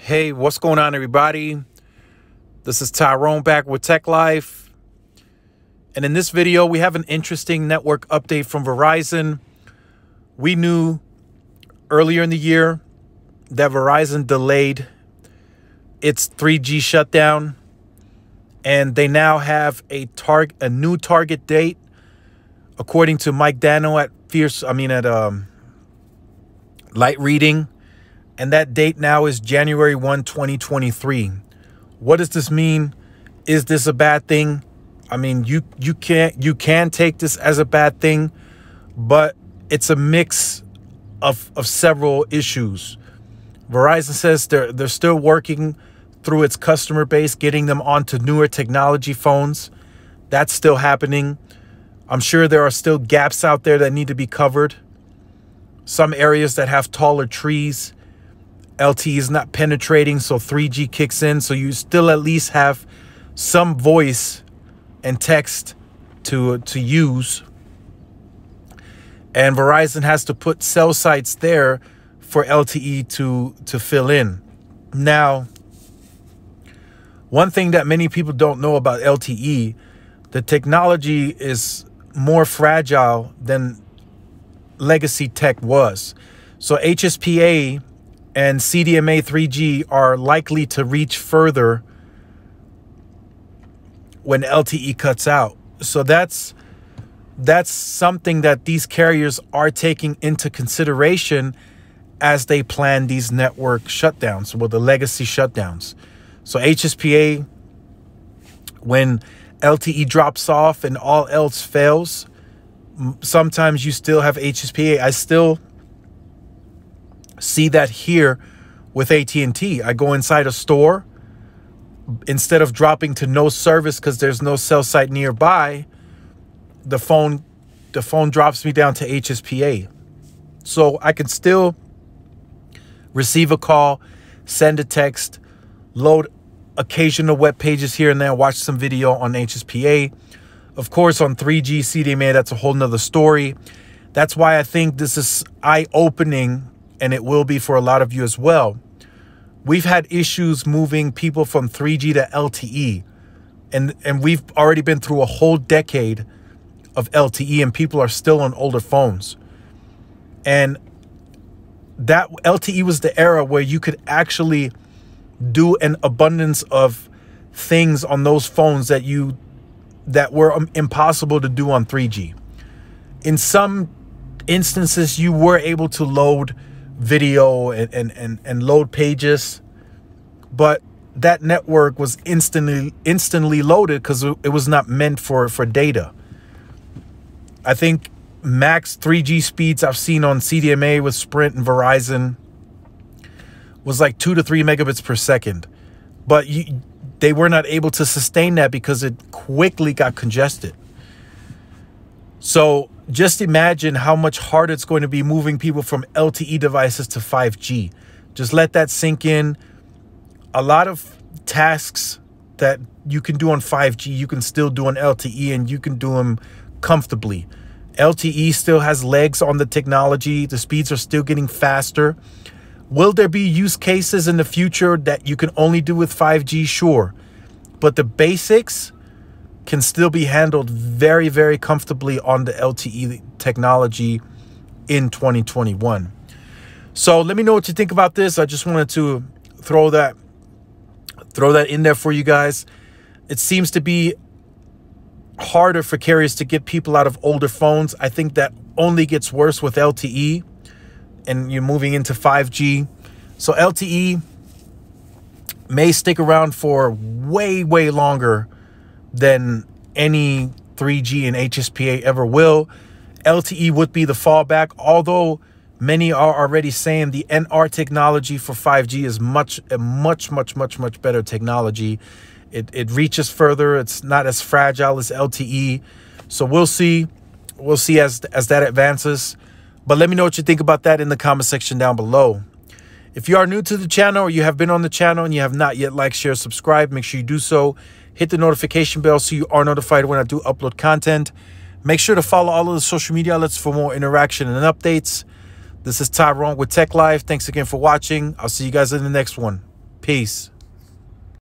Hey, what's going on, everybody? This is Tyrone back with Tech Life. And in this video, we have an interesting network update from Verizon. We knew earlier in the year that Verizon delayed its 3G shutdown, and they now have a new target date, according to Mike Dano at Light Reading. And that date now is January 1, 2023. What does this mean? Is this a bad thing? I mean, you can take this as a bad thing, but it's a mix of several issues. Verizon says they're still working through its customer base, getting them onto newer technology phones. That's still happening. I'm sure there are still gaps out there that need to be covered. Some areas that have taller trees, LTE is not penetrating, so 3G kicks in. So you still at least have some voice and text to use. And Verizon has to put cell sites there for LTE to fill in. Now, one thing that many people don't know about LTE, the technology is more fragile than legacy tech was. So HSPA and CDMA 3G are likely to reach further when LTE cuts out. So that's something that these carriers are taking into consideration as they plan these network shutdowns, well, the legacy shutdowns. So HSPA, when LTE drops off and all else fails, sometimes you still have HSPA. I still see that here with AT&T. I go inside a store, instead of dropping to no service because there's no cell site nearby, the phone drops me down to HSPA. So I can still receive a call, send a text, load occasional web pages here and there, watch some video on HSPA. Of course, on 3G CDMA, that's a whole nother story. That's why I think this is eye-opening, and it will be for a lot of you as well. We've had issues moving people from 3G to LTE, and we've already been through a whole decade of LTE, and people are still on older phones. And that LTE was the era where you could actually do an abundance of things on those phones that were impossible to do on 3G. In some instances, you were able to load video and load pages, but that network was instantly loaded because it was not meant for data. I think max 3G speeds I've seen on CDMA with Sprint and Verizon was like 2 to 3 megabits per second, but they were not able to sustain that because it quickly got congested. So just imagine how much harder it's going to be moving people from LTE devices to 5G. Just let that sink in. A lot of tasks that you can do on 5G, you can still do on LTE, and you can do them comfortably. LTE still has legs on the technology. The speeds are still getting faster. Will there be use cases in the future that you can only do with 5G? Sure. But the basics can still be handled very, very comfortably on the LTE technology in 2021. So let me know what you think about this. I just wanted to throw that in there for you guys. It seems to be harder for carriers to get people out of older phones. I think that only gets worse with LTE and you're moving into 5G. So LTE may stick around for way, way longer than any 3G and HSPA ever will. LTE would be the fallback, although many are already saying the NR technology for 5G is much better technology. It reaches further. It's not as fragile as LTE. So we'll see. We'll see as that advances. But let me know what you think about that in the comment section down below. If you are new to the channel or you have been on the channel and you have not yet liked, share, subscribe, make sure you do so. Hit the notification bell so you are notified when I do upload content. Make sure to follow all of the social media outlets for more interaction and updates. This is Tyrone with Tech Life. Thanks again for watching. I'll see you guys in the next one. Peace.